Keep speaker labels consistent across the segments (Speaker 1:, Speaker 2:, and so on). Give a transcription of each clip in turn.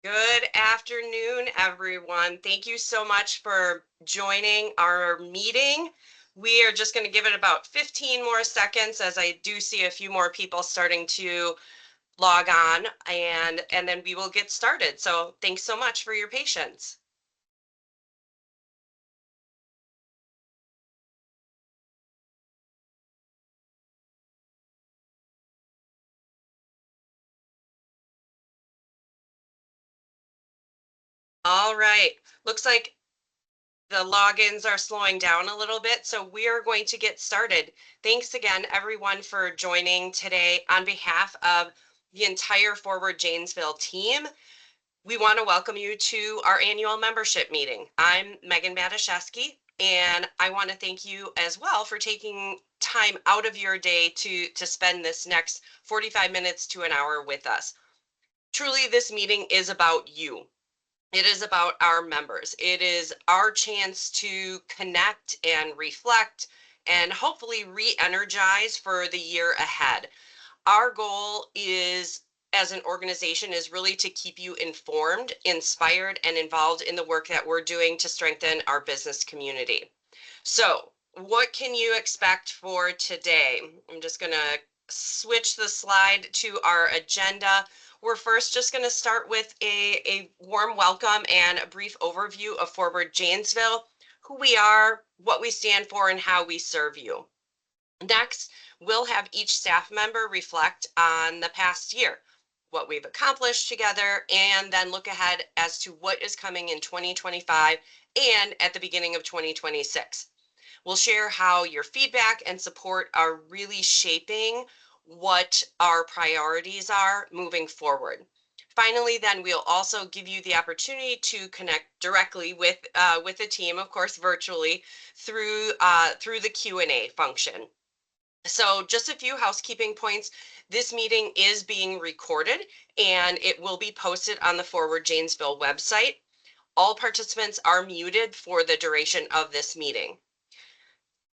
Speaker 1: Good afternoon, everyone. Thank you so much for joining our meeting. We are just going to give it about 15 more seconds as I do see a few more people starting to log on and then we will get started. So thanks so much for your patience. All right, looks like the logins are slowing down a little bit, so we are going to get started. Thanks again, everyone, for joining today. On behalf of the entire Forward Janesville team, we want to welcome you to our annual membership meeting. I'm Megan Matuszewski, and I want to thank you as well for taking time out of your day to spend this next 45 minutes to an hour with us. Truly, this meeting is about you. It is about our members. It is our chance to connect and reflect and hopefully re-energize for the year ahead. Our goal is, as an organization, is really to keep you informed, inspired, and involved in the work that we're doing to strengthen our business community. So, what can you expect for today? I'm just going to switch the slide to our agenda. We're first just going to start with a warm welcome and a brief overview of Forward Janesville, who we are, what we stand for, and how we serve you. Next, we'll have each staff member reflect on the past year, what we've accomplished together, and then look ahead as to what is coming in 2025 and at the beginning of 2026. We'll share how your feedback and support are really shaping what our priorities are moving forward. Finally, then we'll also give you the opportunity to connect directly with the team, of course, virtually through the Q&A function. So just a few housekeeping points. This meeting is being recorded and it will be posted on the Forward Janesville website. All participants are muted for the duration of this meeting.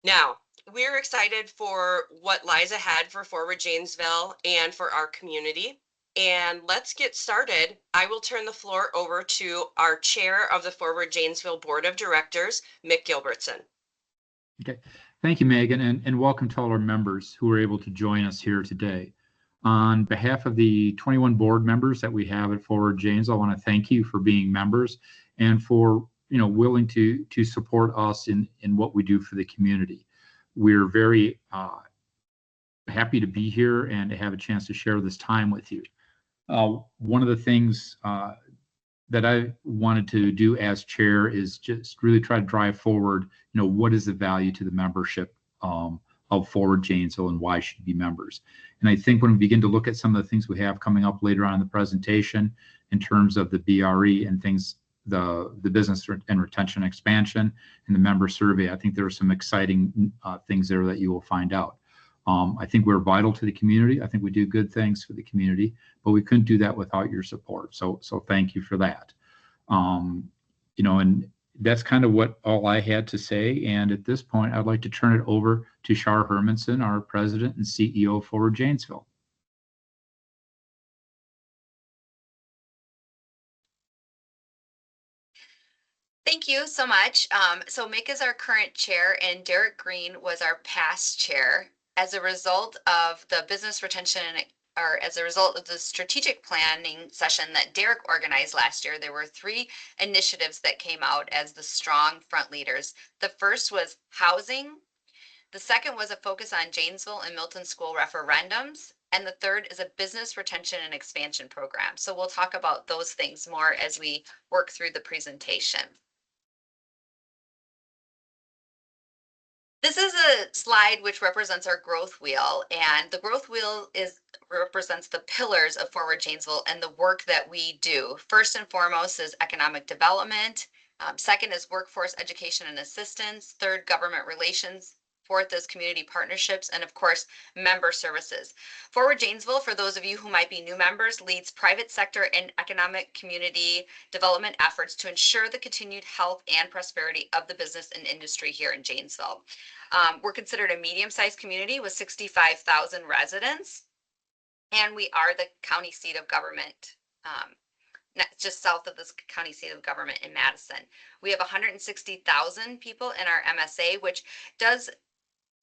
Speaker 1: Now, we're excited for what lies ahead for Forward Janesville and for our community. And let's get started. I will turn the floor over to our chair of the Forward Janesville Board of Directors, Mick Gilbertson.
Speaker 2: Okay, thank you, Megan, and welcome to all our members who are able to join us here today. On behalf of the 21 board members that we have at Forward Janesville, I want to thank you for being members and for willing to support us in what we do for the community. We're very happy to be here and to have a chance to share this time with you. One of the things that I wanted to do as chair is just really try to drive forward, what is the value to the membership of Forward Janesville and why should be members. And I think when we begin to look at some of the things we have coming up later on in the presentation in terms of the BRE and things, the business and retention expansion and the member survey, I think there are some exciting things there that you will find out. I think we're vital to the community. I think we do good things for the community, but we couldn't do that without your support. So thank you for that. And that's kind of what all I had to say. And at this point, I'd like to turn it over to Shar Hermanson, our president and CEO of Forward Janesville.
Speaker 3: Thank you so much. So Mick is our current chair and Derek Green was our past chair. As a result of the business retention or as a result of the strategic planning session that Derek organized last year, there were 3 initiatives that came out as the strong front leaders. The first was housing. The second was a focus on Janesville and Milton school referendums. And the third is a business retention and expansion program. So we'll talk about those things more as we work through the presentation. This is a slide which represents our growth wheel, and the growth wheel represents the pillars of Forward Janesville and the work that we do. First and foremost is economic development. Second is workforce education and assistance. Third, government relations. Fourth is community partnerships, and of course, member services. Forward Janesville, for those of you who might be new members, leads private sector and economic community development efforts to ensure the continued health and prosperity of the business and industry here in Janesville. We're considered a medium-sized community with 65,000 residents, and we are the county seat of government just south of this county seat of government in Madison. We have 160,000 people in our MSA, which does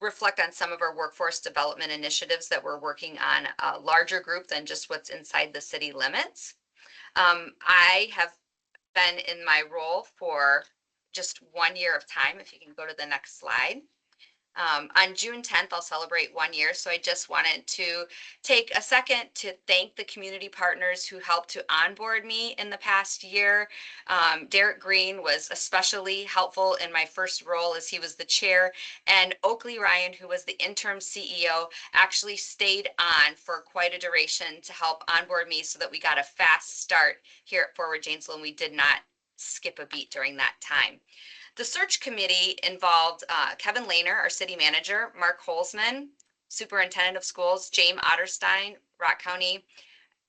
Speaker 3: reflect on some of our workforce development initiatives that we're working on a larger group than just what's inside the city limits. I have been in my role for just 1 year of time. If you can go to the next slide. On June 10th, I'll celebrate 1 year. So I just wanted to take a second to thank the community partners who helped to onboard me in the past year. Derek Green was especially helpful in my first role as he was the chair, and Oakley Ryan, who was the interim CEO, actually stayed on for quite a duration to help onboard me so that we got a fast start here at Forward Janesville, and we did not skip a beat during that time. The search committee involved Kevin Lehner, our city manager, Mark Holzman, superintendent of schools, James Otterstein, Rock County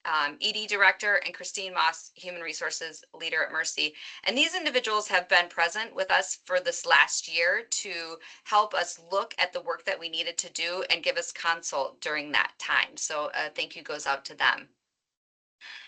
Speaker 3: ED director, and Christine Moss, human resources leader at Mercy. And these individuals have been present with us for this last year to help us look at the work that we needed to do and give us consult during that time. So thank you goes out to them.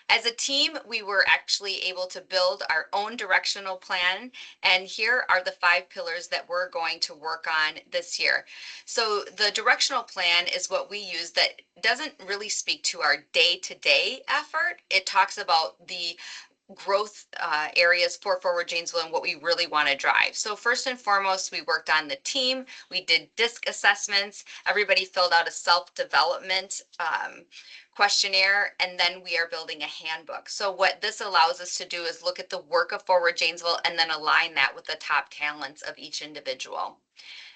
Speaker 3: As a team, we were actually able to build our own directional plan, and here are the 5 pillars that we're going to work on this year. So the directional plan is what we use that doesn't really speak to our day-to-day effort. It talks about the growth areas for Forward Janesville and what we really want to drive. So first and foremost, we worked on the team. We did DISC assessments. Everybody filled out a self-development questionnaire, and then we are building a handbook. So what this allows us to do is look at the work of Forward Janesville and then align that with the top talents of each individual.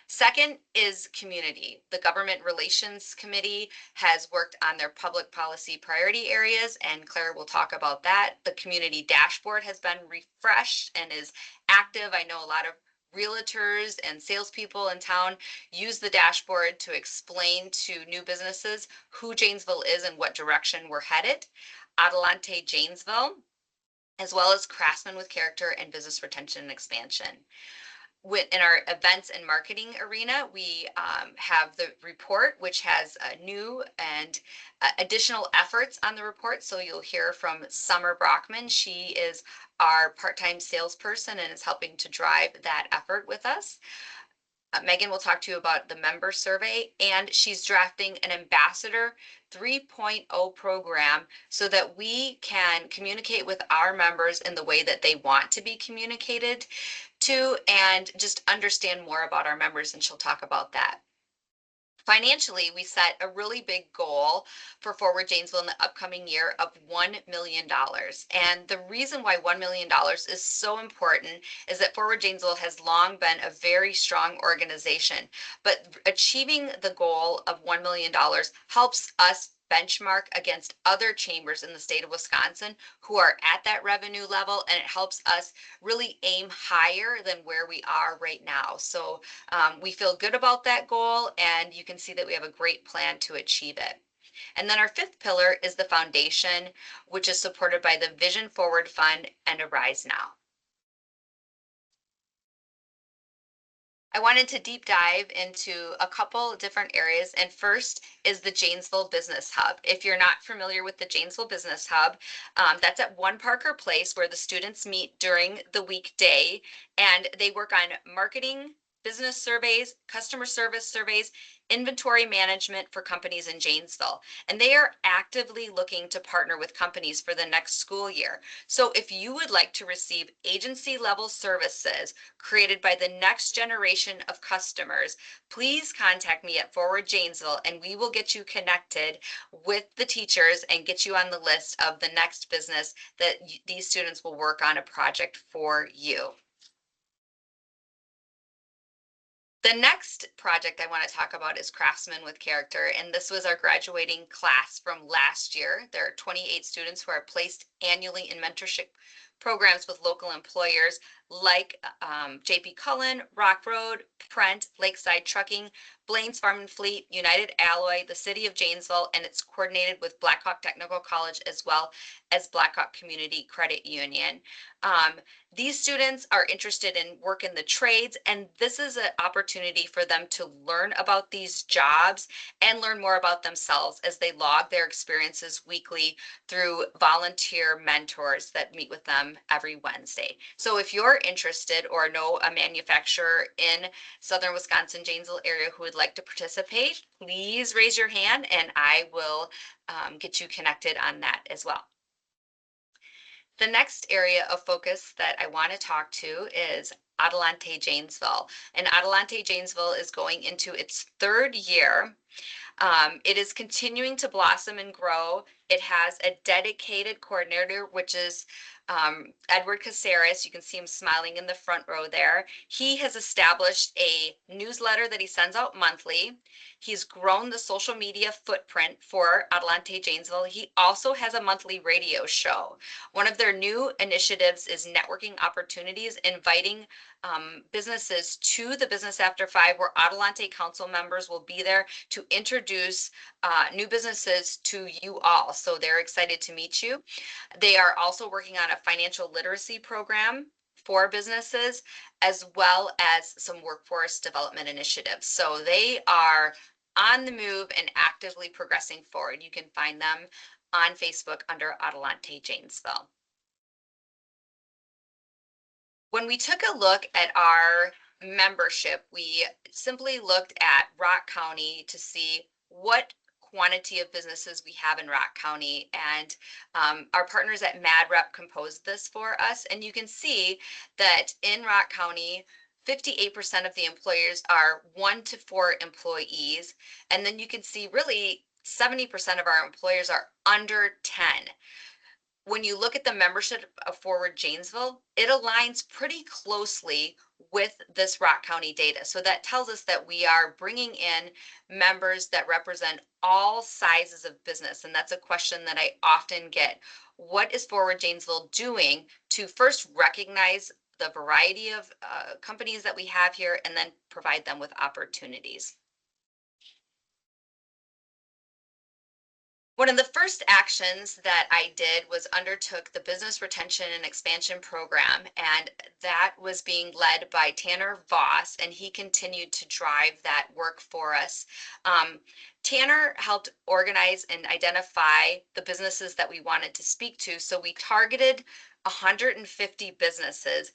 Speaker 3: Second is community. The Government Relations Committee has worked on their public policy priority areas, and Claire will talk about that. The community dashboard has been refreshed and is active. I know a lot of realtors and salespeople in town use the dashboard to explain to new businesses who Janesville is and what direction we're headed. Adelante Janesville, as well as Craftsmen with Character and Business Retention and Expansion. In our events and marketing arena, we have the report, which has new and additional efforts on the report. So you'll hear from Summer Brockman. She is our part-time salesperson and is helping to drive that effort with us. Megan will talk to you about the member survey, and she's drafting an Ambassador 3.0 program so that we can communicate with our members in the way that they want to be communicated to, and just understand more about our members, and she'll talk about that. Financially, we set a really big goal for Forward Janesville in the upcoming year of $1 million. And the reason why $1 million is so important is that Forward Janesville has long been a very strong organization, but achieving the goal of $1 million helps us benchmark against other chambers in the state of Wisconsin who are at that revenue level, and it helps us really aim higher than where we are right now. So we feel good about that goal, and you can see that we have a great plan to achieve it. And then our 5th pillar is the foundation, which is supported by the Vision Forward Fund and Arise Now. I wanted to deep dive into a couple different areas, and first is the Janesville Business Hub. If you're not familiar with the Janesville Business Hub, that's at One Parker Place, where the students meet during the weekday, and they work on marketing, business surveys, customer service surveys, inventory management for companies in Janesville. And they are actively looking to partner with companies for the next school year. So if you would like to receive agency level services created by the next generation of customers, please contact me at Forward Janesville, and we will get you connected with the teachers and get you on the list of the next business that these students will work on a project for you. The next project I want to talk about is Craftsmen with Character, and this was our graduating class from last year. There are 28 students who are placed annually in mentorship programs with local employers like JP Cullen, Rock Road, Prent, Lakeside Trucking, Blaine's Farm and Fleet, United Alloy, the City of Janesville, and it's coordinated with Blackhawk Technical College as well as Blackhawk Community Credit Union. These students are interested in work in the trades, and this is an opportunity for them to learn about these jobs and learn more about themselves as they log their experiences weekly through volunteer mentors that meet with them every Wednesday. So if you're interested or know a manufacturer in Southern Wisconsin, Janesville area who would like to participate, please raise your hand and I will get you connected on that as well. The next area of focus that I want to talk to is Adelante Janesville. And Adelante Janesville is going into its third year. It is continuing to blossom and grow. It has a dedicated coordinator, which is Edward Caceres. You can see him smiling in the front row there. He has established a newsletter that he sends out monthly. He's grown the social media footprint for Adelante Janesville. He also has a monthly radio show. One of their new initiatives is networking opportunities, inviting businesses to the Business After 5, where Adelante council members will be there to introduce new businesses to you all. So they're excited to meet you. They are also working on a financial literacy program for businesses, as well as some workforce development initiatives. So they are on the move and actively progressing forward. You can find them on Facebook under Adelante Janesville. When we took a look at our membership, we simply looked at Rock County to see what quantity of businesses we have in Rock County, and our partners at MadRep composed this for us. And you can see that in Rock County, 58% of the employers are 1 to 4 employees. And then you can see really 70% of our employers are under 10. When you look at the membership of Forward Janesville, it aligns pretty closely with this Rock County data. So that tells us that we are bringing in members that represent all sizes of business. And that's a question that I often get. What is Forward Janesville doing to first recognize the variety of companies that we have here and then provide them with opportunities? One of the first actions that I did was undertook the Business Retention and Expansion Program, and that was being led by Tanner Voss, and he continued to drive that work for us. Tanner helped organize and identify the businesses that we wanted to speak to, so we targeted 150 businesses,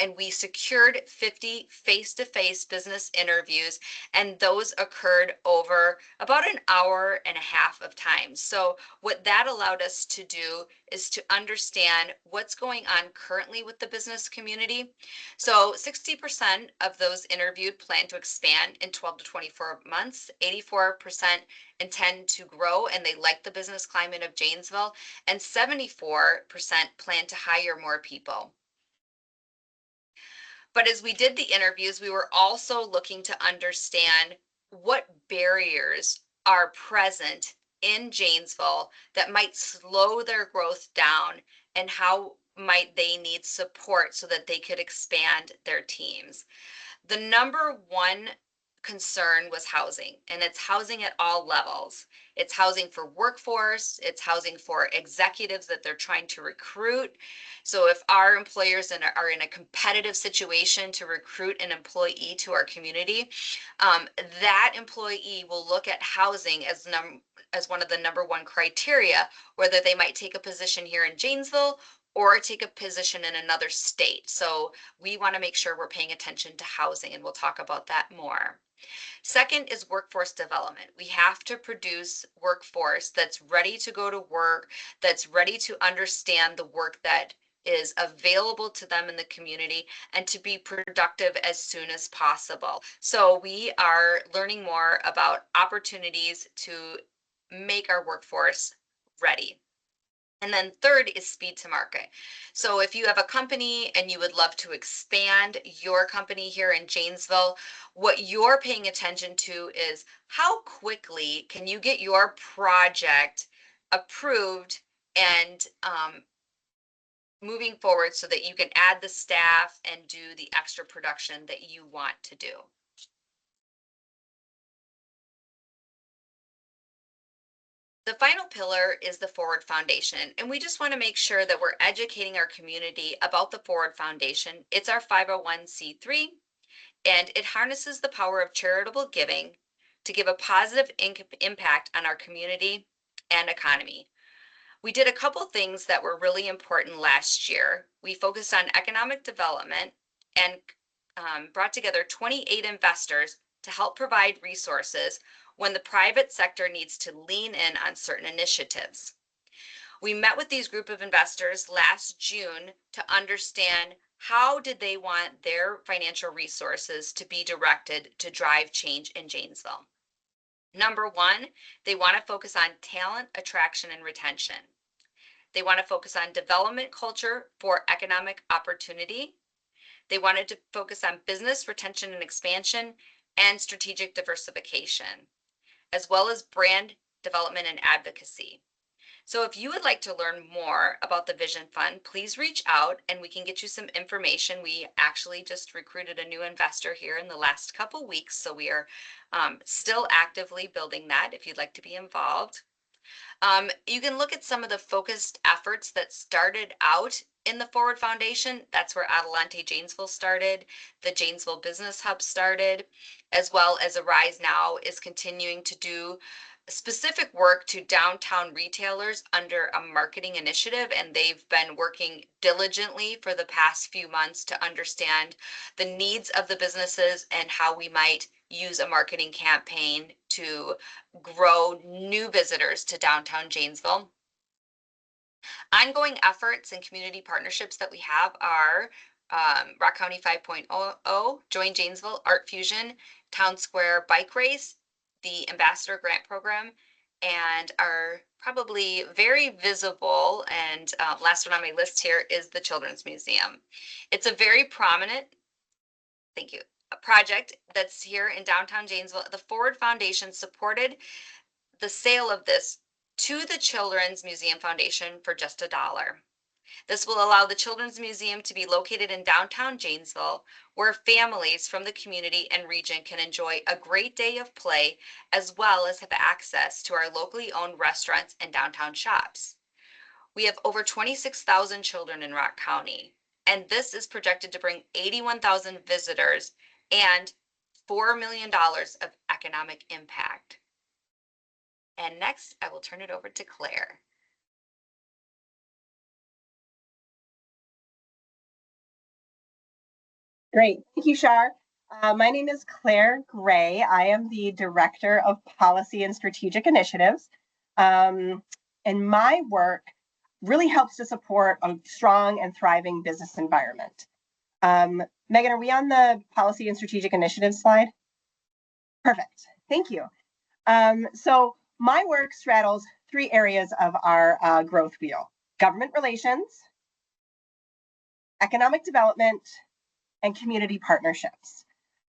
Speaker 3: and we secured 50 face-to-face business interviews, and those occurred over about an hour and a half of time. So what that allowed us to do is to understand what's going on currently with the business community. So 60% of those interviewed plan to expand in 12 to 24 months, 84% intend to grow and they like the business climate of Janesville, and 74% plan to hire more people. But as we did the interviews, we were also looking to understand what barriers are present in Janesville that might slow their growth down, and how might they need support so that they could expand their teams. The number one concern was housing, and it's housing at all levels. It's housing for workforce, it's housing for executives that they're trying to recruit. So if our employers are in a competitive situation to recruit an employee to our community, that employee will look at housing as one of the number one criteria, whether they might take a position here in Janesville or take a position in another state. So we want to make sure we're paying attention to housing, and we'll talk about that more. Second is workforce development. We have to produce workforce that's ready to go to work, that's ready to understand the work that is available to them in the community, and to be productive as soon as possible. So we are learning more about opportunities to make our workforce ready. And then third is speed to market. So if you have a company and you would love to expand your company here in Janesville, what you're paying attention to is how quickly can you get your project approved and moving forward so that you can add the staff and do the extra production that you want to do. The final pillar is the Forward Foundation, and we just want to make sure that we're educating our community about the Forward Foundation. It's our 501c3, and it harnesses the power of charitable giving to give a positive impact on our community and economy. We did a couple things that were really important last year. We focused on economic development and brought together 28 investors to help provide resources when the private sector needs to lean in on certain initiatives. We met with these group of investors last June to understand how did they want their financial resources to be directed to drive change in Janesville. Number one, they want to focus on talent attraction and retention. They want to focus on development culture for economic opportunity. They wanted to focus on business retention and expansion and strategic diversification, as well as brand development and advocacy. So if you would like to learn more about the Vision Fund, please reach out and we can get you some information. We actually just recruited a new investor here in the last couple weeks, so we are still actively building that if you'd like to be involved. You can look at some of the focused efforts that started out in the Forward Foundation. That's where Adelante Janesville started, the Janesville Business Hub started, as well as Arise Now is continuing to do specific work to downtown retailers under a marketing initiative, and they've been working diligently for the past few months to understand the needs of the businesses and how we might use a marketing campaign to grow new visitors to downtown Janesville. Ongoing efforts and community partnerships that we have are Rock County 5.0, Join Janesville, Art Fusion, Town Square Bike Race, the Ambassador Grant Program, and our probably very visible and last one on my list here is the Children's Museum. It's a very prominent, thank you, a project that's here in downtown Janesville. The Forward Foundation supported the sale of this to the Children's Museum Foundation for just $1. This will allow the Children's Museum to be located in downtown Janesville, where families from the community and region can enjoy a great day of play, as well as have access to our locally owned restaurants and downtown shops. We have over 26,000 children in Rock County, and this is projected to bring 81,000 visitors and $4 million of economic impact. And next, I will turn it over to Claire.
Speaker 4: Great. Thank you, Shar. My name is Claire Gray. I am the Director of Policy and Strategic Initiatives. And my work really helps to support a strong and thriving business environment. Megan, are we on the Policy and Strategic Initiatives slide? Perfect. Thank you. So my work straddles 3 areas of our growth wheel: government relations, economic development, and community partnerships.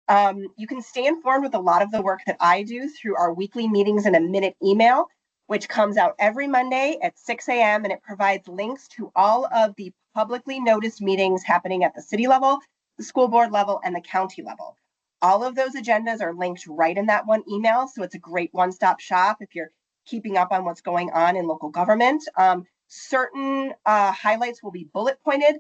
Speaker 4: You can stay informed with a lot of the work that I do through our weekly meetings in a minute email, which comes out every Monday at 6 a.m. and it provides links to all of the publicly noticed meetings happening at the city level, the school board level, and the county level. All of those agendas are linked right in that one email, so it's a great one-stop shop if you're keeping up on what's going on in local government. Certain highlights will be bullet pointed,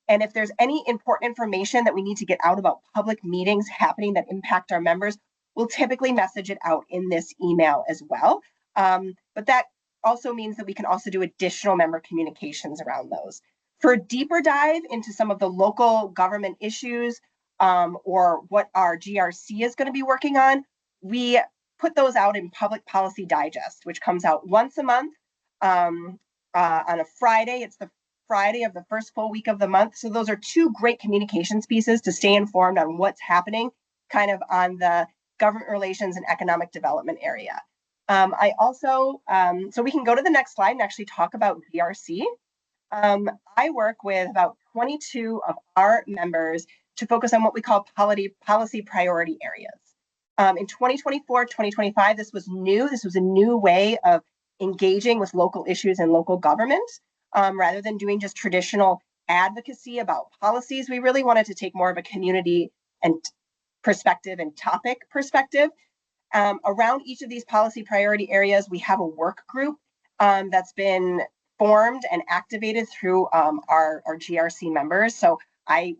Speaker 4: and if there's any important information that we need to get out about public meetings happening that impact our members, we'll typically message it out in this email as well. But that also means that we can also do additional member communications around those. For a deeper dive into some of the local government issues or what our GRC is going to be working on, we put those out in Public Policy Digest, which comes out once a month on a Friday. It's the Friday of the first full week of the month. So those are 2 great communications pieces to stay informed on what's happening kind of on the government relations and economic development area. I also, so we can go to the next slide and actually talk about GRC. I work with about 22 of our members to focus on what we call policy priority areas. In 2024, 2025, this was new. This was a new way of engaging with local issues and local government. Rather than doing just traditional advocacy about policies. We really wanted to take more of a community and perspective and topic perspective. Around each of these policy priority areas, we have a work group that's been formed and activated through our GRC members. So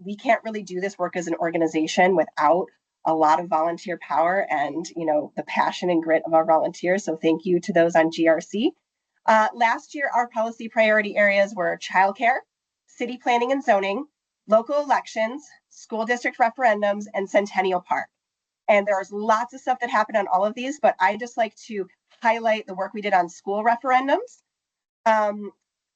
Speaker 4: we can't really do this work as an organization without a lot of volunteer power and, the passion and grit of our volunteers. So thank you to those on GRC. Last year, our policy priority areas were childcare, city planning and zoning, local elections, school district referendums, and Centennial Park. And there's lots of stuff that happened on all of these, but I just like to highlight the work we did on school referendums.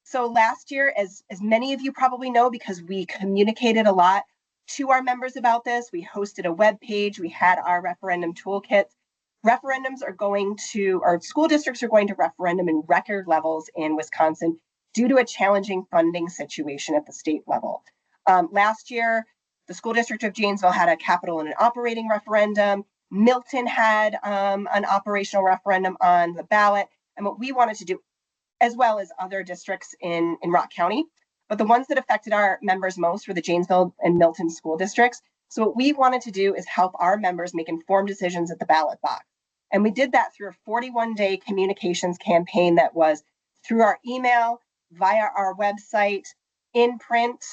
Speaker 4: So last year, as many of you probably know, because we communicated a lot to our members about this, we hosted a web page, we had our referendum toolkits. Referendums are going to, or school districts are going to referendum in record levels in Wisconsin due to a challenging funding situation at the state level. Last year, the school district of Janesville had a capital and an operating referendum. Milton had an operational referendum on the ballot. And what we wanted to do, as well as other districts in Rock County, but the ones that affected our members most were the Janesville and Milton school districts. So what we wanted to do is help our members make informed decisions at the ballot box. And we did that through a 41-day communications campaign that was through our email, via our website, in print.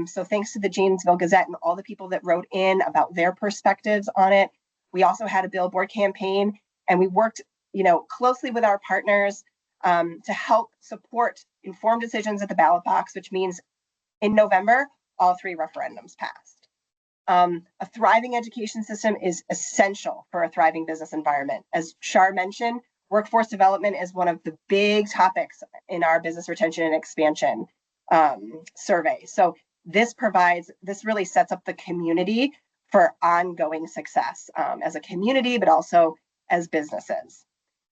Speaker 4: So thanks to the Janesville Gazette and all the people that wrote in about their perspectives on it. We also had a billboard campaign, and we worked, closely with our partners to help support informed decisions at the ballot box, which means in November, all 3 referendums passed. A thriving education system is essential for a thriving business environment. As Shar mentioned, workforce development is one of the big topics in our business retention and expansion survey. So this really sets up the community for ongoing success as a community, but also as businesses.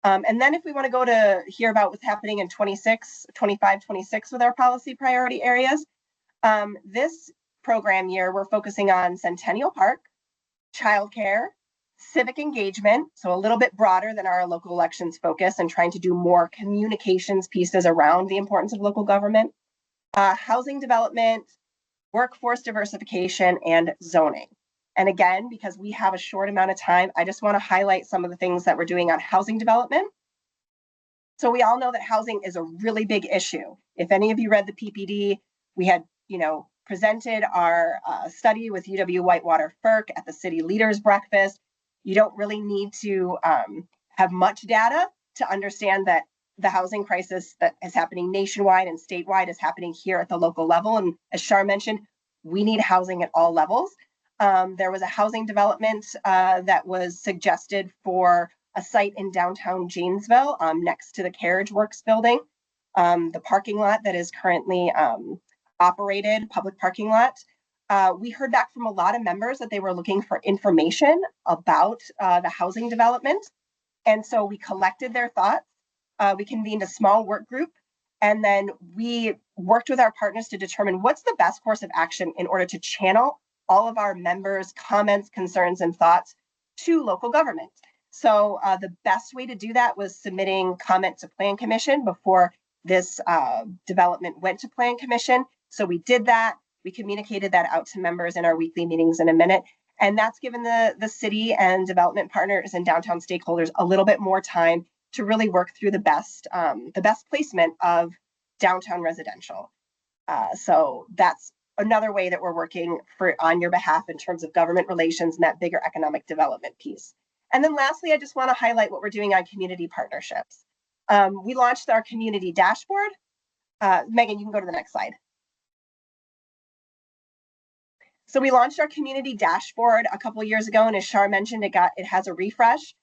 Speaker 4: And then if we want to go to hear about what's happening in 25, 26 with our policy priority areas, this program year, we're focusing on Centennial Park, childcare, civic engagement, so a little bit broader than our local elections focus, and trying to do more communications pieces around the importance of local government, housing development, workforce diversification, and zoning. And again, because we have a short amount of time, I just want to highlight some of the things that we're doing on housing development. So we all know that housing is a really big issue. If any of you read the PPD, we had, presented our study with UW Whitewater FERC at the City Leaders Breakfast. You don't really need to have much data to understand that the housing crisis that is happening nationwide and statewide is happening here at the local level. And as Shar mentioned, we need housing at all levels. There was a housing development that was suggested for a site in downtown Janesville next to the Carriage Works building, the parking lot that is currently operated, public parking lot. We heard back from a lot of members that they were looking for information about the housing development. And so we collected their thoughts. We convened a small work group, and then we worked with our partners to determine what's the best course of action in order to channel all of our members' comments, concerns, and thoughts to local government. So the best way to do that was submitting comment to Plan Commission before this development went to Plan Commission. So we did that. We communicated that out to members in our weekly meetings in a minute. And that's given the city and development partners and downtown stakeholders a little bit more time to really work through the best placement of downtown residential. So that's another way that we're working on your behalf in terms of government relations and that bigger economic development piece. And then lastly, I just want to highlight what we're doing on community partnerships. We launched our community dashboard. Megan, you can go to the next slide. So we launched our community dashboard a couple of years ago, and as Shar mentioned, it has a refresh.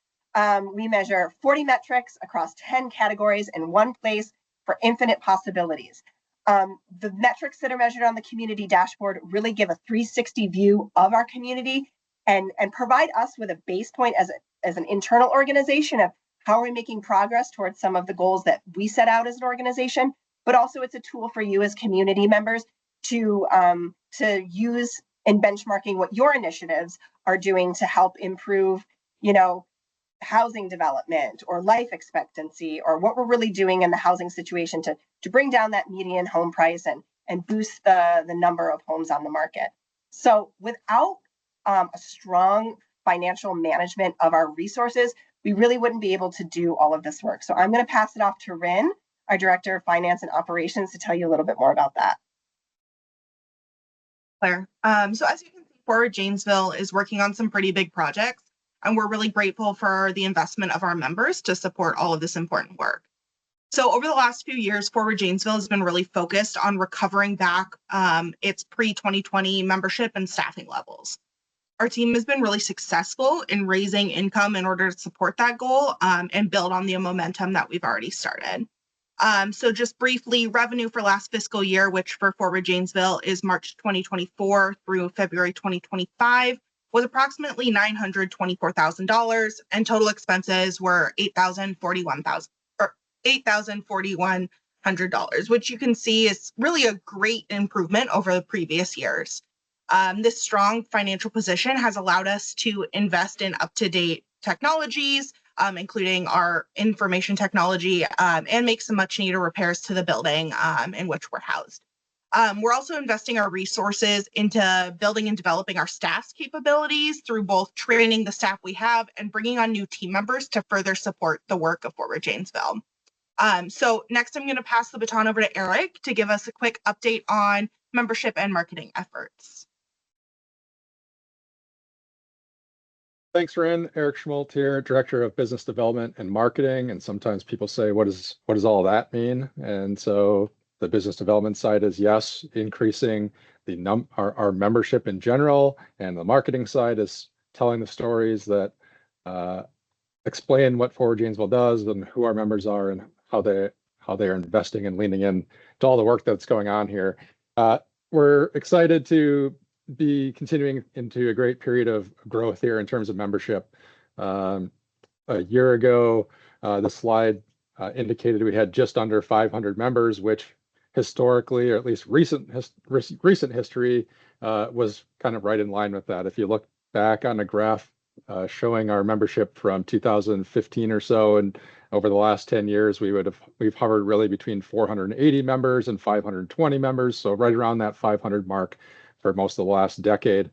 Speaker 4: We measure 40 metrics across 10 categories in one place for infinite possibilities. The metrics that are measured on the community dashboard really give a 360 view of our community and provide us with a base point as an internal organization of how are we making progress towards some of the goals that we set out as an organization, but also it's a tool for you as community members to use in benchmarking what your initiatives are doing to help improve, housing development or life expectancy, or what we're really doing in the housing situation to bring down that median home price and and boost the number of homes on the market. So without a strong financial management of our resources, we really wouldn't be able to do all of this work. So I'm going to pass it off to Rin, our Director of Finance and Operations, to tell you a little bit more about that.
Speaker 5: Claire. So as you can see, Forward Janesville is working on some pretty big projects, and we're really grateful for the investment of our members to support all of this important work. So over the last few years, Forward Janesville has been really focused on recovering back its pre-2020 membership and staffing levels. Our team has been really successful in raising income in order to support that goal and build on the momentum that we've already started. So just briefly, revenue for last fiscal year, which for Forward Janesville is March 2024 through February 2025, was approximately $924,000, and total expenses were $8,041, which you can see is really a great improvement over the previous years. This strong financial position has allowed us to invest in up-to-date technologies, including our information technology, and make some much-needed repairs to the building in which we're housed. We're also investing our resources into building and developing our staff's capabilities through both training the staff we have and bringing on new team members to further support the work of Forward Janesville. So next, I'm going to pass the baton over to Eric to give us a quick update on membership and marketing efforts.
Speaker 6: Thanks, Rin. Eric Schmoltz here, Director of Business Development and Marketing. And sometimes people say, what does all that mean? And so the business development side is, yes, increasing our membership in general, and the marketing side is telling the stories that explain what Forward Janesville does and who our members are and how they are investing and leaning in to all the work that's going on here. We're excited to be continuing into a great period of growth here in terms of membership. A year ago, the slide indicated we had just under 500 members, which historically, or at least recent history, was kind of right in line with that. If you look back on a graph showing our membership from 2015 or so, and over the last 10 years, we've hovered really between 480 members and 520 members, so right around that 500 mark for most of the last decade.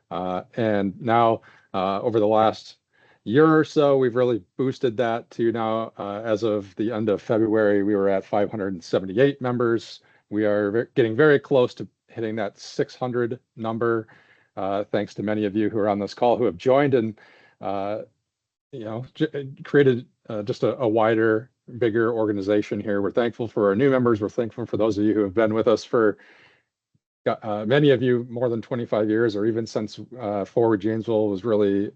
Speaker 6: And now, over the last year or so, we've really boosted that to now, as of the end of February, we were at 578 members. We are getting very close to hitting that 600 number, thanks to many of you who are on this call who have joined and created just a wider, bigger organization here. We're thankful for our new members. We're thankful for those of you who have been with us for many of you more than 25 years, or even since Forward Janesville was really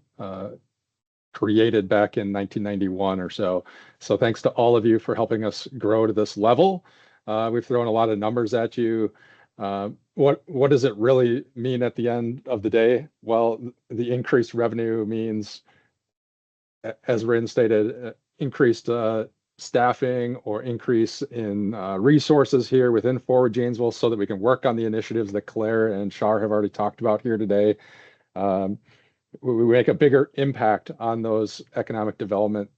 Speaker 6: created back in 1991 or so. So thanks to all of you for helping us grow to this level. We've thrown a lot of numbers at you. What does it really mean at the end of the day? Well, the increased revenue means, as Rin stated, increased staffing or increase in resources here within Forward Janesville so that we can work on the initiatives that Claire and Shar have already talked about here today. We make a bigger impact on those economic development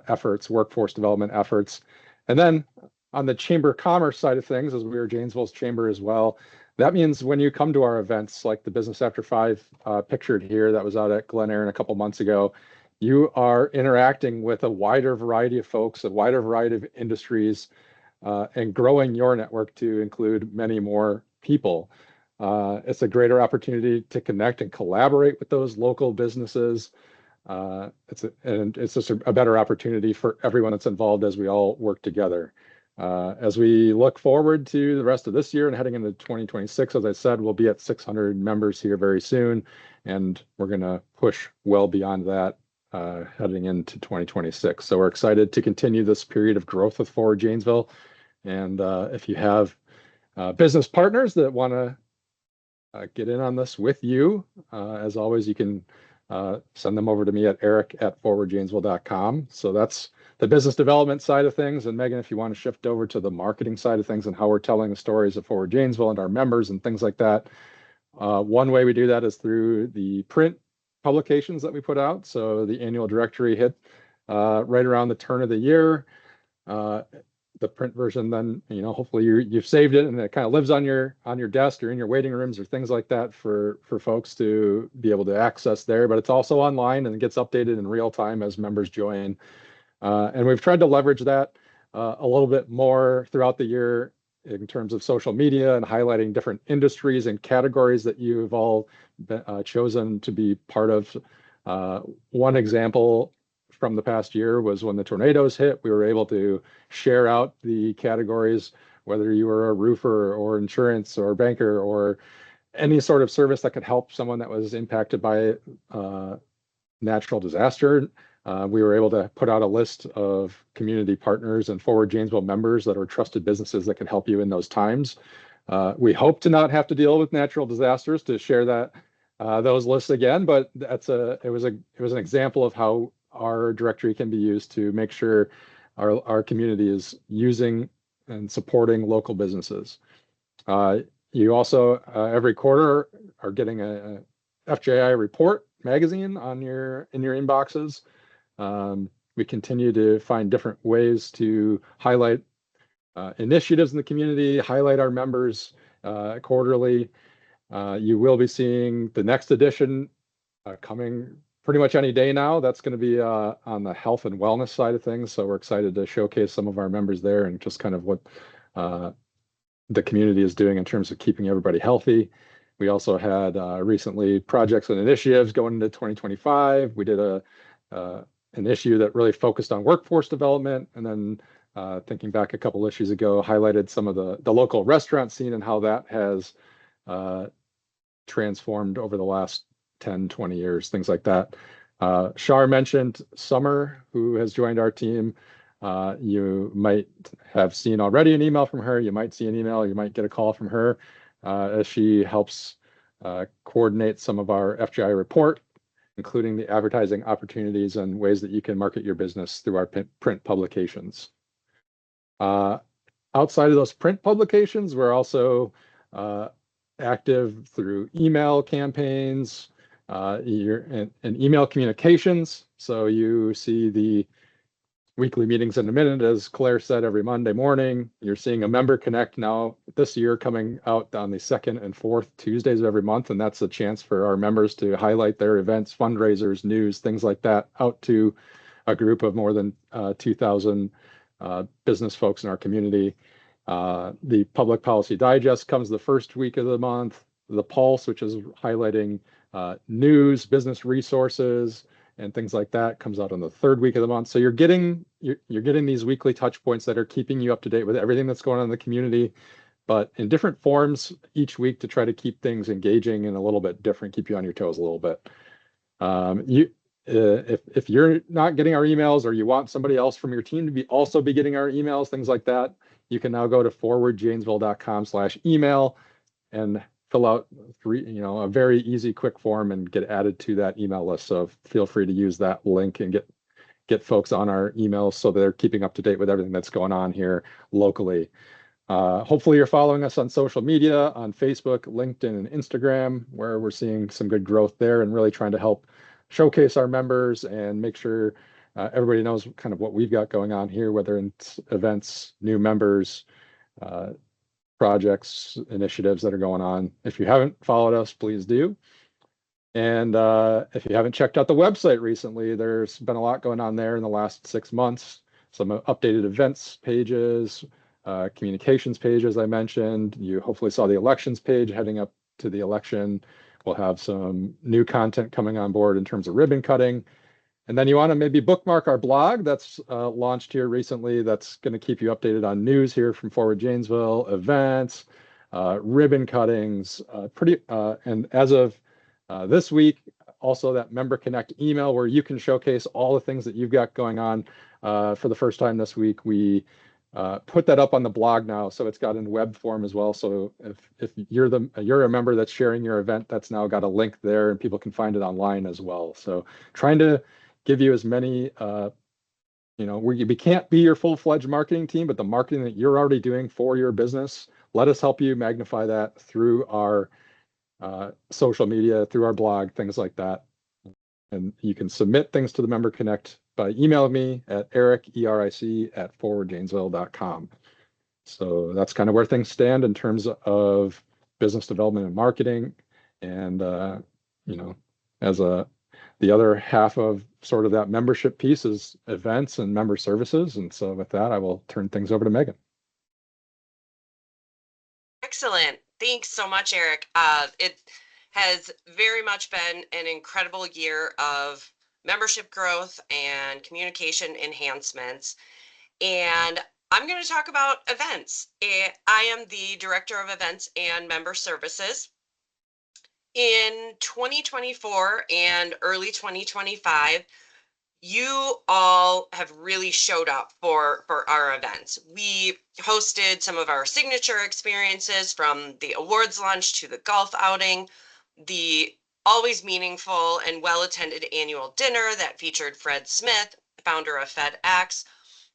Speaker 6: efforts, workforce development efforts. And then on the Chamber of Commerce side of things, as we are Janesville's chamber as well, that means when you come to our events like the Business After 5 pictured here that was out at Glen Erin a couple months ago, you are interacting with a wider variety of folks, a wider variety of industries, and growing your network to include many more people. It's a greater opportunity to connect and collaborate with those local businesses. It's just a better opportunity for everyone that's involved as we all work together. As we look forward to the rest of this year and heading into 2026, as I said, we'll be at 600 members here very soon, and we're going to push well beyond that heading into 2026. So we're excited to continue this period of growth with Forward Janesville. And if you have business partners that want to get in on this with you, as always, you can send them over to me at eric@forwardjanesville.com. So that's the business development side of things. And Megan, if you want to shift over to the marketing side of things and how we're telling the stories of Forward Janesville and our members and things like that. One way we do that is through the print publications that we put out. So the annual directory hit right around the turn of the year. the print version, then, hopefully you've saved it and it kind of lives on your desk or in your waiting rooms or things like that for folks to be able to access there. But it's also online and it gets updated in real time as members join. And we've tried to leverage that a little bit more throughout the year in terms of social media and highlighting different industries and categories that you've all chosen to be part of. One example from the past year was when the tornadoes hit, we were able to share out the categories, whether you were a roofer or insurance or banker or any sort of service that could help someone that was impacted by natural disaster. We were able to put out a list of community partners and Forward Janesville members that are trusted businesses that can help you in those times. We hope to not have to deal with natural disasters to share that those lists again, but it was an example of how our directory can be used to make sure our community is using and supporting local businesses. You also every quarter are getting a FJI report magazine in your inboxes. We continue to find different ways to highlight initiatives in the community, highlight our members quarterly. You will be seeing the next edition coming pretty much any day now. That's going to be on the health and wellness side of things. So we're excited to showcase some of our members there and just kind of what the community is doing in terms of keeping everybody healthy. We also had recently projects and initiatives going into 2025. We did an issue that really focused on workforce development, and then thinking back a couple issues ago, highlighted some of the local restaurant scene and how that has transformed over the last 10, 20 years, things like that. Shar mentioned Summer, who has joined our team. You might have seen already an email from her. You might see an email, you might get a call from her as she helps coordinate some of our FJI report, including the advertising opportunities and ways that you can market your business through our print publications. Outside of those print publications, we're also active through email campaigns and email communications. So you see the weekly meetings in a minute, as Claire said, every Monday morning. You're seeing a member connect now this year coming out on the 2nd and 4th Tuesdays of every month. And that's a chance for our members to highlight their events, fundraisers, news, things like that out to a group of more than 2,000 business folks in our community. The Public Policy Digest comes the first week of the month. The Pulse, which is highlighting news, business resources, and things like that, comes out on the 3rd week of the month. So you're getting these weekly touch points that are keeping you up to date with everything that's going on in the community, but in different forms each week to try to keep things engaging and a little bit different, keep you on your toes a little bit. If you're not getting our emails, or you want somebody else from your team to also be getting our emails, things like that, you can now go to forwardjanesville.com/email and fill out a very easy, quick form and get added to that email list. So feel free to use that link and get folks on our emails so they're keeping up to date with everything that's going on here locally. Hopefully you're following us on social media, on Facebook, LinkedIn, and Instagram, where we're seeing some good growth there and really trying to help showcase our members and make sure everybody knows kind of what we've got going on here, whether it's events, new members, projects, initiatives that are going on. If you haven't followed us, please do. And if you haven't checked out the website recently, there's been a lot going on there in the last 6 months. Some updated events pages, communications pages I mentioned. You hopefully saw the elections page heading up to the election. We'll have some new content coming on board in terms of ribbon cutting. And then you want to maybe bookmark our blog that's launched here recently. That's going to keep you updated on news here from Forward Janesville, events, ribbon cuttings, and as of this week, also that Member Connect email where you can showcase all the things that you've got going on. For the first time this week, we put that up on the blog now, so it's got in web form as well. So if you're a member that's sharing your event, that's now got a link there, and people can find it online as well. So trying to give you as many, we can't be your full-fledged marketing team, but the marketing that you're already doing for your business, let us help you magnify that through our social media, through our blog, things like that. And you can submit things to the Member Connect by emailing me at eric@forwardjanesville.com. So that's kind of where things stand in terms of business development and marketing. And, as the other half of sort of that membership piece is events and member services. And so with that, I will turn things over to Megan.
Speaker 1: Excellent. Thanks so much, Eric. It has very much been an incredible year of membership growth and communication enhancements. And I'm going to talk about events. I am the Director of Events and Member Services. In 2024 and early 2025, you all have really showed up for our events. We hosted some of our signature experiences, from the awards lunch to the golf outing, the always meaningful and well-attended annual dinner that featured Fred Smith, founder of FedEx,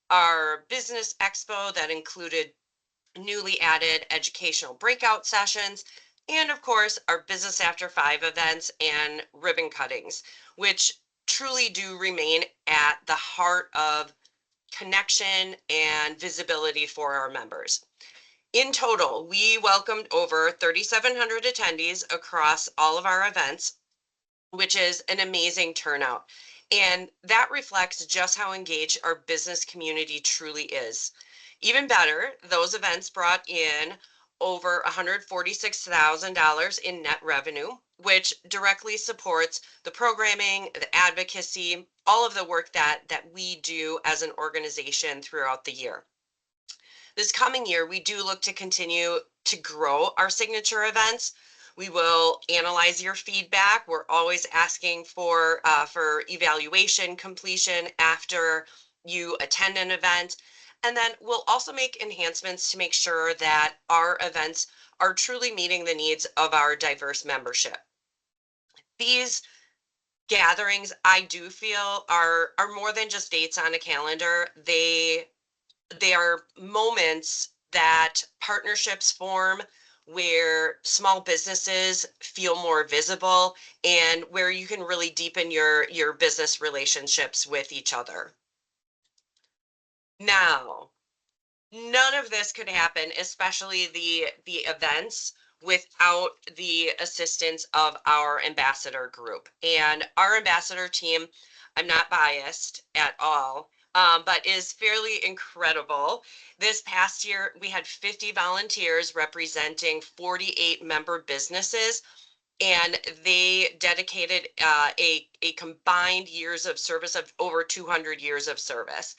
Speaker 1: our business expo that included newly added educational breakout sessions, and of course our Business After 5 events and ribbon cuttings, which truly do remain at the heart of connection and visibility for our members. In total, we welcomed over 3,700 attendees across all of our events, which is an amazing turnout. And that reflects just how engaged our business community truly is. Even better, those events brought in over $146,000 in net revenue, which directly supports the programming, the advocacy, all of the work that we do as an organization throughout the year. This coming year, we do look to continue to grow our signature events. We will analyze your feedback. We're always asking for evaluation completion after you attend an event. And then we'll also make enhancements to make sure that our events are truly meeting the needs of our diverse membership. These gatherings, I do feel, are more than just dates on a calendar. They are moments that partnerships form, where small businesses feel more visible and where you can really deepen your business relationships with each other. Now, none of this could happen, especially the events, without the assistance of our ambassador group. And our ambassador team, I'm not biased at all, but is fairly incredible. This past year, we had 50 volunteers representing 48 member businesses, and they dedicated a combined years of service of over 200 years of service.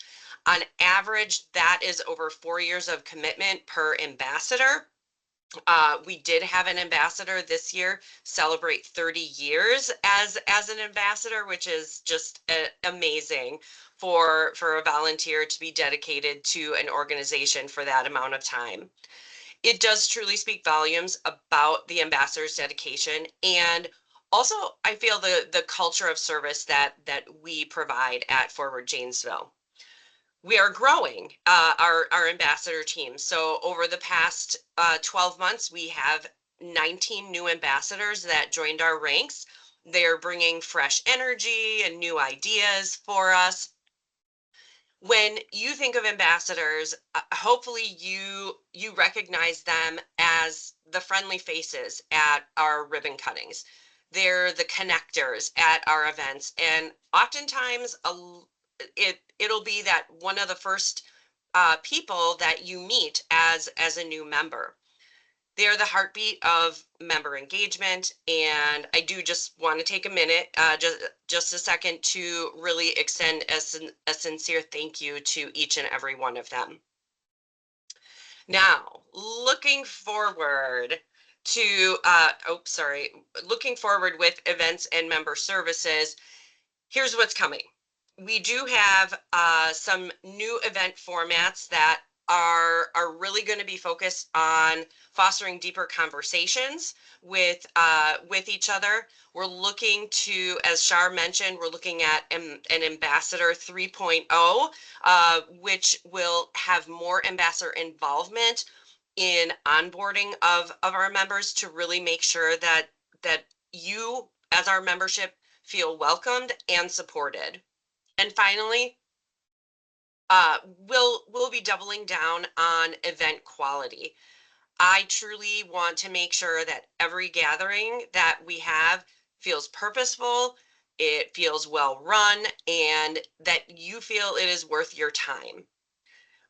Speaker 1: On average, that is over 4 years of commitment per ambassador. We did have an ambassador this year celebrate 30 years as an ambassador, which is just amazing for a volunteer to be dedicated to an organization for that amount of time. It does truly speak volumes about the ambassador's dedication, and also I feel the culture of service that we provide at Forward Janesville. We are growing our ambassador team. So over the past 12 months, we have 19 new ambassadors that joined our ranks. They're bringing fresh energy and new ideas for us. When you think of ambassadors, hopefully you recognize them as the friendly faces at our ribbon cuttings. They're the connectors at our events, and oftentimes it'll be that one of the first people that you meet as a new member. They're the heartbeat of member engagement, and I do just want to take a minute, just a second, to really extend a sincere thank you to each and every one of them. Now, looking forward with events and member services, here's what's coming. We do have some new event formats that are really going to be focused on fostering deeper conversations with each other. We're looking to, as Shar mentioned, we're looking at an Ambassador 3.0, which will have more ambassador involvement in onboarding of our members, to really make sure that you, as our membership, feel welcomed and supported. And finally, we'll be doubling down on event quality. I truly want to make sure that every gathering that we have feels purposeful, it feels well run, and that you feel it is worth your time.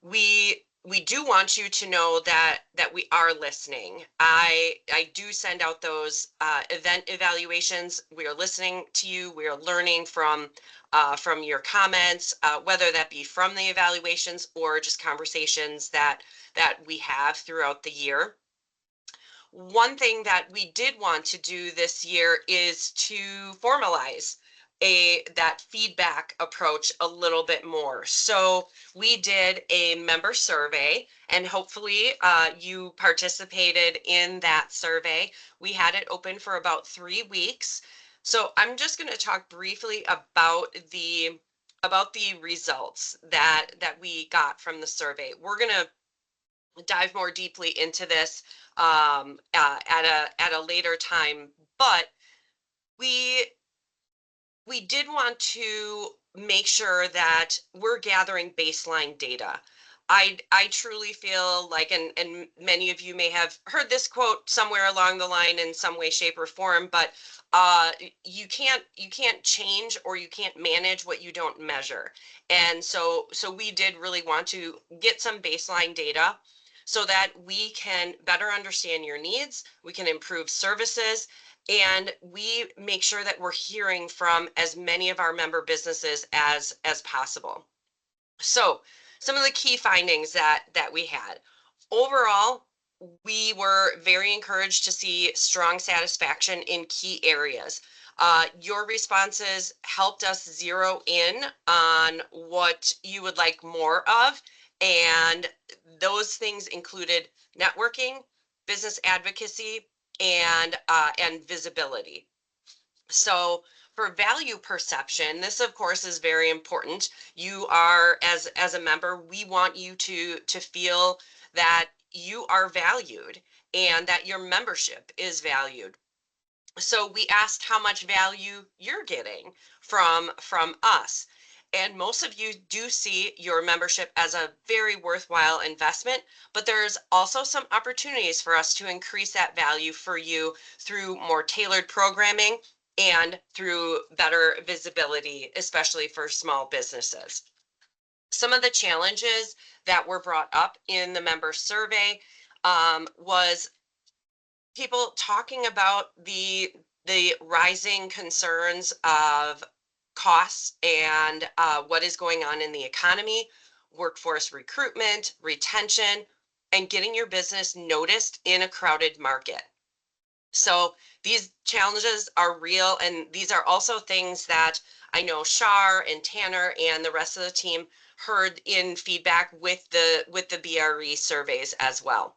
Speaker 1: We do want you to know that we are listening. I do send out those event evaluations. We are listening to you. We are learning from your comments, whether that be from the evaluations or just conversations that we have throughout the year. One thing that we did want to do this year is to formalize that feedback approach a little bit more. So we did a member survey, and hopefully you participated in that survey. We had it open for about 3 weeks. So I'm just going to talk briefly about the results that we got from the survey. We're going to dive more deeply into this at a later time, but we did want to make sure that we're gathering baseline data. I truly feel like, and many of you may have heard this quote somewhere along the line in some way, shape, or form, but you can't change or you can't manage what you don't measure. And so we did really want to get some baseline data so that we can better understand your needs, we can improve services, and we make sure that we're hearing from as many of our member businesses as possible. So some of the key findings that we had. Overall, we were very encouraged to see strong satisfaction in key areas. Your responses helped us zero in on what you would like more of, and those things included networking, business advocacy, and visibility. So for value perception, this of course is very important. You are, as a member, we want you to feel that you are valued and that your membership is valued. So we asked how much value you're getting from us. And most of you do see your membership as a very worthwhile investment, but there's also some opportunities for us to increase that value for you through more tailored programming and through better visibility, especially for small businesses. Some of the challenges that were brought up in the member survey was people talking about the rising concerns of costs and what is going on in the economy, workforce recruitment, retention, and getting your business noticed in a crowded market. So these challenges are real, and these are also things that I know Shar and Tanner and the rest of the team heard in feedback with the BRE surveys as well.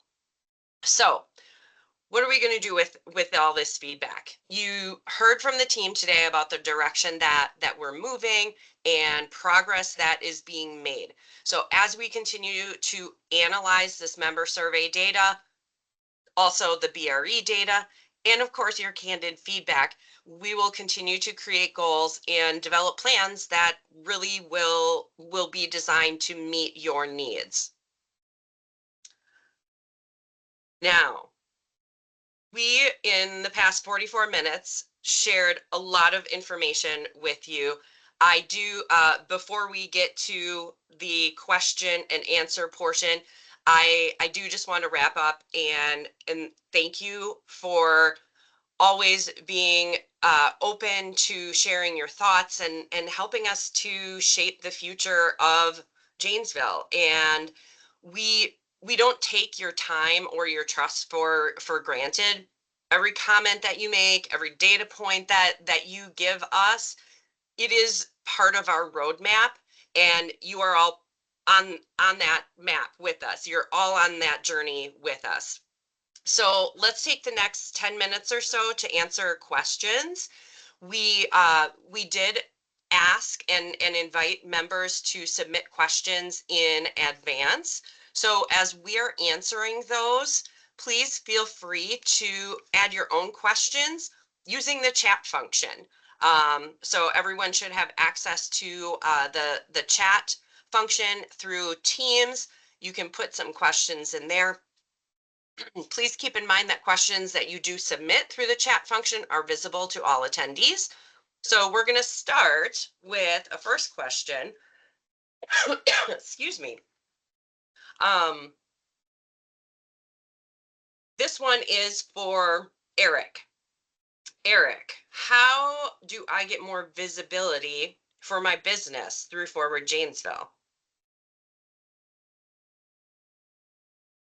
Speaker 1: So what are we going to do with all this feedback? You heard from the team today about the direction that we're moving and progress that is being made. So as we continue to analyze this member survey data, also the BRE data, and of course your candid feedback, we will continue to create goals and develop plans that really will be designed to meet your needs. Now, we, in the past 44 minutes, shared a lot of information with you. I do, before we get to the question and answer portion, I do just want to wrap up and thank you for always being open to sharing your thoughts and helping us to shape the future of Janesville. And we don't take your time or your trust for granted. Every comment that you make, every data point that you give us, it is part of our roadmap, and you are all on that map with us. You're all on that journey with us. So let's take the next 10 minutes or so to answer questions. We did ask and invite members to submit questions in advance. So as we are answering those, please feel free to add your own questions using the chat function. So everyone should have access to the chat function through Teams. You can put some questions in there. Please keep in mind that questions that you do submit through the chat function are visible to all attendees. So we're going to start with a first question. Excuse me. This one is for Eric. Eric, how do I get more visibility for my business through Forward Janesville?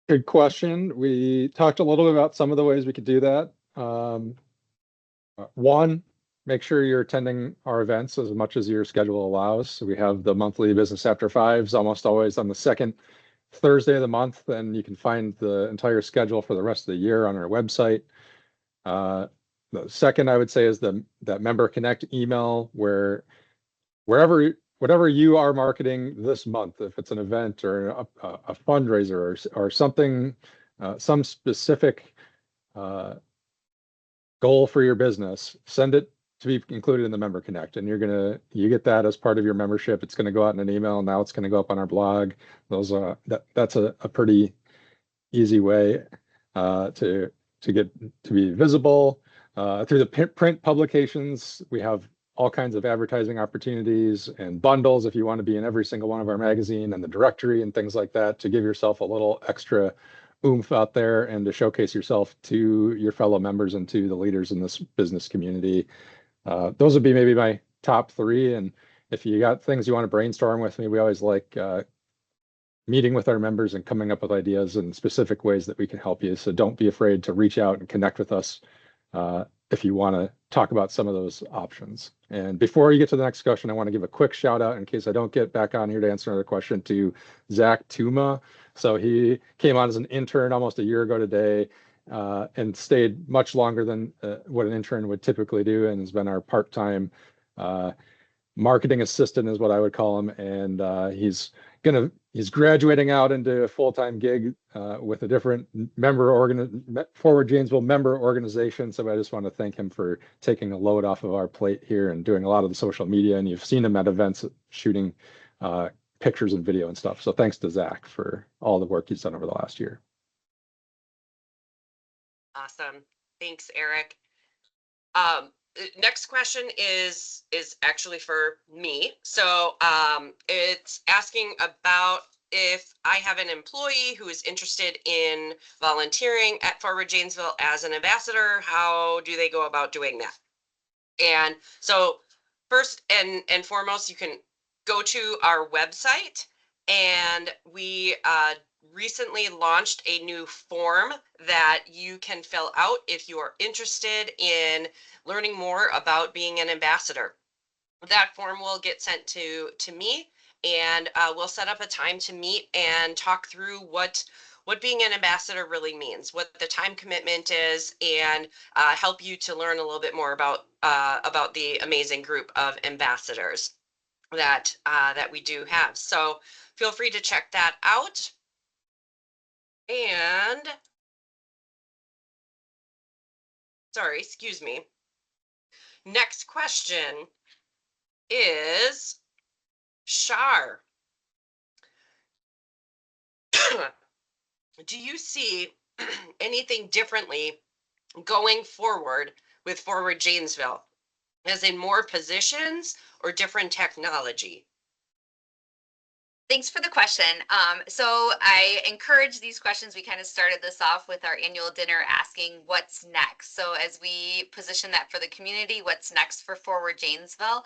Speaker 6: Good question. We talked a little bit about some of the ways we could do that. One, make sure you're attending our events as much as your schedule allows. So we have the monthly Business After Fives almost always on the second Thursday of the month. Then you can find the entire schedule for the rest of the year on our website. The second I would say is that Member Connect email, where whatever you are marketing this month, if it's an event or a fundraiser or something, some specific goal for your business, send it to be included in the Member Connect, and you get that as part of your membership. It's going to go out in an email. Now it's going to go up on our blog. That's a pretty easy way to be visible. Through the print publications, we have all kinds of advertising opportunities and bundles if you want to be in every single one of our magazine and the directory and things like that, to give yourself a little extra oomph out there and to showcase yourself to your fellow members and to the leaders in this business community. Those would be maybe my top three. And if you got things you want to brainstorm with me, we always like meeting with our members and coming up with ideas and specific ways that we can help you. So don't be afraid to reach out and connect with us if you want to talk about some of those options. And before you get to the next question, I want to give a quick shout out, in case I don't get back on here to answer another question, to Zach Tuma. So he came on as an intern almost a year ago today and stayed much longer than what an intern would typically do, and has been our part-time marketing assistant is what I would call him. And he's graduating out into a full-time gig with a different Forward Janesville member organization. So I just want to thank him for taking a load off of our plate here and doing a lot of the social media. And you've seen him at events shooting pictures and video and stuff. So thanks to Zach for all the work he's done over the last year.
Speaker 1: Awesome. Thanks, Eric. Next question is actually for me. So it's asking about if I have an employee who is interested in volunteering at Forward Janesville as an ambassador, how do they go about doing that? And so first and foremost, you can go to our website, and we recently launched a new form that you can fill out if you are interested in learning more about being an ambassador. That form will get sent to me, and we'll set up a time to meet and talk through what being an ambassador really means, what the time commitment is, and help you to learn a little bit more about the amazing group of ambassadors that we do have. So feel free to check that out. And sorry, excuse me. Next question is Shar. Do you see anything differently going forward with Forward Janesville, as in more positions or different technology?
Speaker 3: Thanks for the question. So I encourage these questions. We kind of started this off with our annual dinner asking what's next. So as we position that for the community, what's next for Forward Janesville?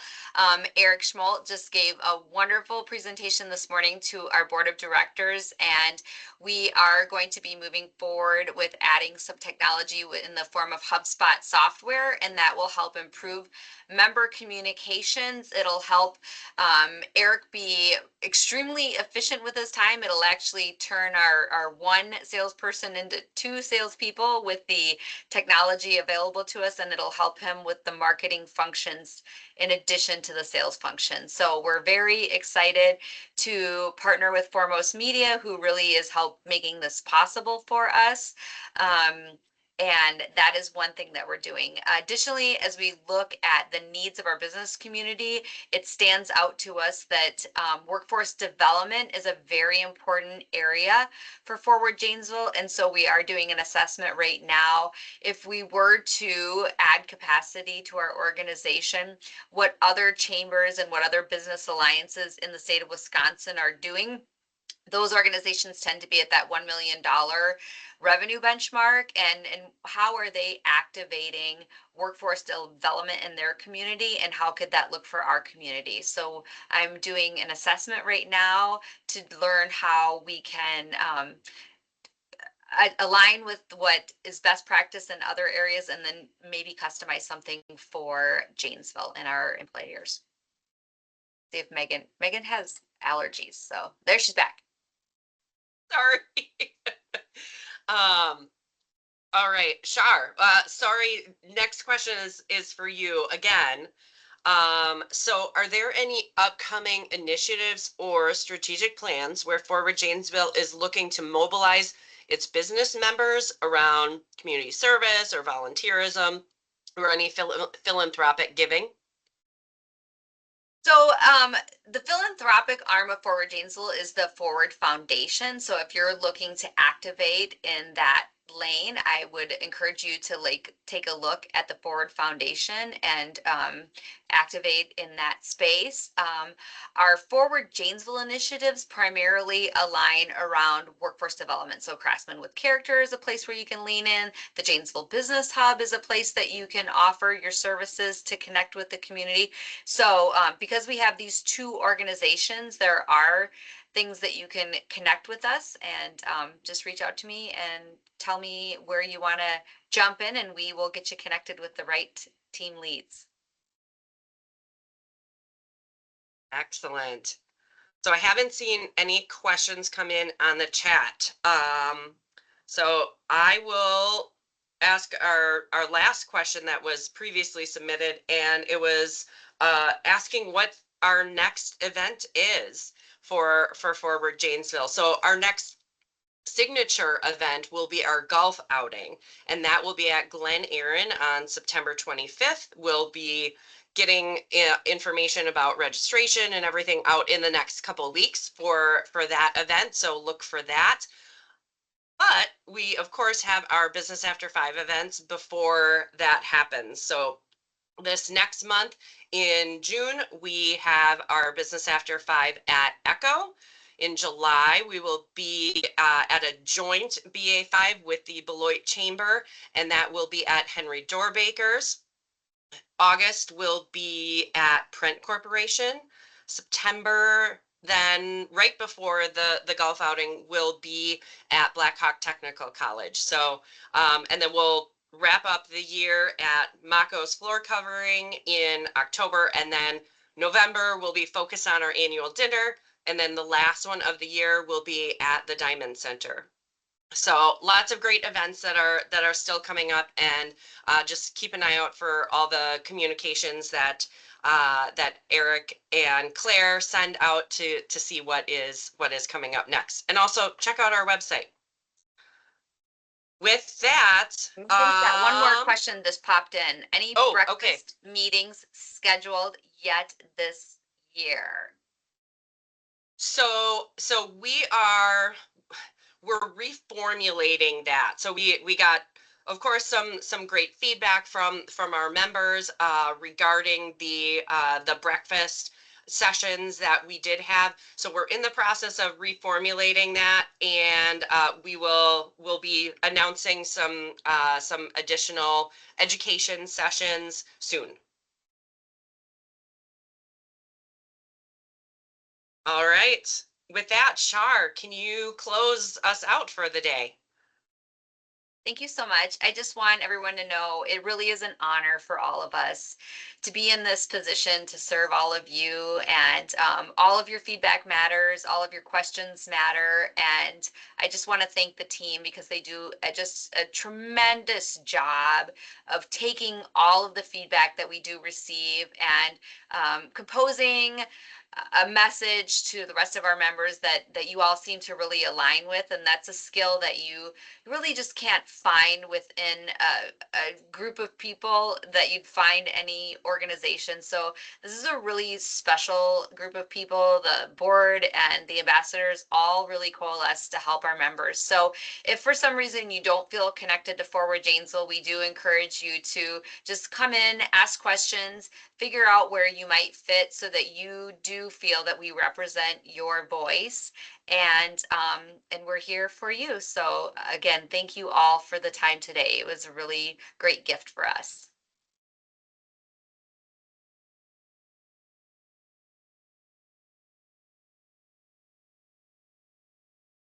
Speaker 3: Eric Schmolt just gave a wonderful presentation this morning to our board of directors, and we are going to be moving forward with adding some technology in the form of HubSpot software, and that will help improve member communications. It'll help Eric be extremely efficient with his time. It'll actually turn our one salesperson into two salespeople with the technology available to us, and it'll help him with the marketing functions in addition to the sales function. So we're very excited to partner with Foremost Media, who really is making this possible for us. And that is one thing that we're doing. Additionally, as we look at the needs of our business community, it stands out to us that workforce development is a very important area for Forward Janesville. And so we are doing an assessment right now. If we were to add capacity to our organization, what other chambers and what other business alliances in the state of Wisconsin are doing, those organizations tend to be at that $1 million revenue benchmark, and how are they activating workforce development in their community, and how could that look for our community? So I'm doing an assessment right now to learn how we can align with what is best practice in other areas, and then maybe customize something for Janesville and our employers. See if Megan has allergies, so there, she's back.
Speaker 1: Sorry. All right, Shar, sorry, next question is for you again. So are there any upcoming initiatives or strategic plans where Forward Janesville is looking to mobilize its business members around community service or volunteerism or any philanthropic giving?
Speaker 3: So the philanthropic arm of Forward Janesville is the Forward Foundation. So if you're looking to activate in that lane, I would encourage you to take a look at the Forward Foundation and activate in that space. Our Forward Janesville initiatives primarily align around workforce development. So Craftsmen with Character is a place where you can lean in. The Janesville Business Hub is a place that you can offer your services to connect with the community. So because we have these two organizations, there are things that you can connect with us, and just reach out to me and tell me where you want to jump in, and we will get you connected with the right team leads.
Speaker 1: Excellent. So I haven't seen any questions come in on the chat. So I will ask our last question that was previously submitted, and it was asking what our next event is for Forward Janesville. So our next signature event will be our golf outing, and that will be at Glen Erin on September 25th. We'll be getting information about registration and everything out in the next couple of weeks for that event, so look for that. But we of course have our Business After 5 events before that happens. So this next month in June, we have our Business After 5 at Echo. In July, we will be at a joint BA5 with the Beloit Chamber, and that will be at Henry Doorbaker's. August will be at Print Corporation. September, then right before the golf outing, will be at Blackhawk Technical College. So, and then we'll wrap up the year at Mako's floor covering in October, and then November will be focused on our annual dinner, and then the last one of the year will be at the Diamond Center. So lots of great events that are still coming up, and just keep an eye out for all the communications that that Eric and Claire send out to see what is coming up next, and also check out our website. With that,
Speaker 3: one more question just popped in. Any breakfast meetings scheduled yet this year?
Speaker 1: So we're reformulating that. So we got, of course, some great feedback from our members regarding the breakfast sessions that we did have. So we're in the process of reformulating that, and we'll be announcing some additional education sessions soon. All right. With that, Shar, can you close us out for the day?
Speaker 3: Thank you so much. I just want everyone to know it really is an honor for all of us to be in this position to serve all of you, and all of your feedback matters, all of your questions matter, and I just want to thank the team because they do just a tremendous job of taking all of the feedback that we do receive and composing a message to the rest of our members that you all seem to really align with, and that's a skill that you really just can't find within a group of people that you'd find any organization. So this is a really special group of people. The board and the ambassadors all really coalesce to help our members. So if for some reason you don't feel connected to Forward Janesville, we do encourage you to just come in, ask questions, figure out where you might fit so that you do feel that we represent your voice, and we're here for you. So again, thank you all for the time today. It was a really great gift for us.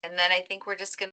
Speaker 3: And then I think we're just gonna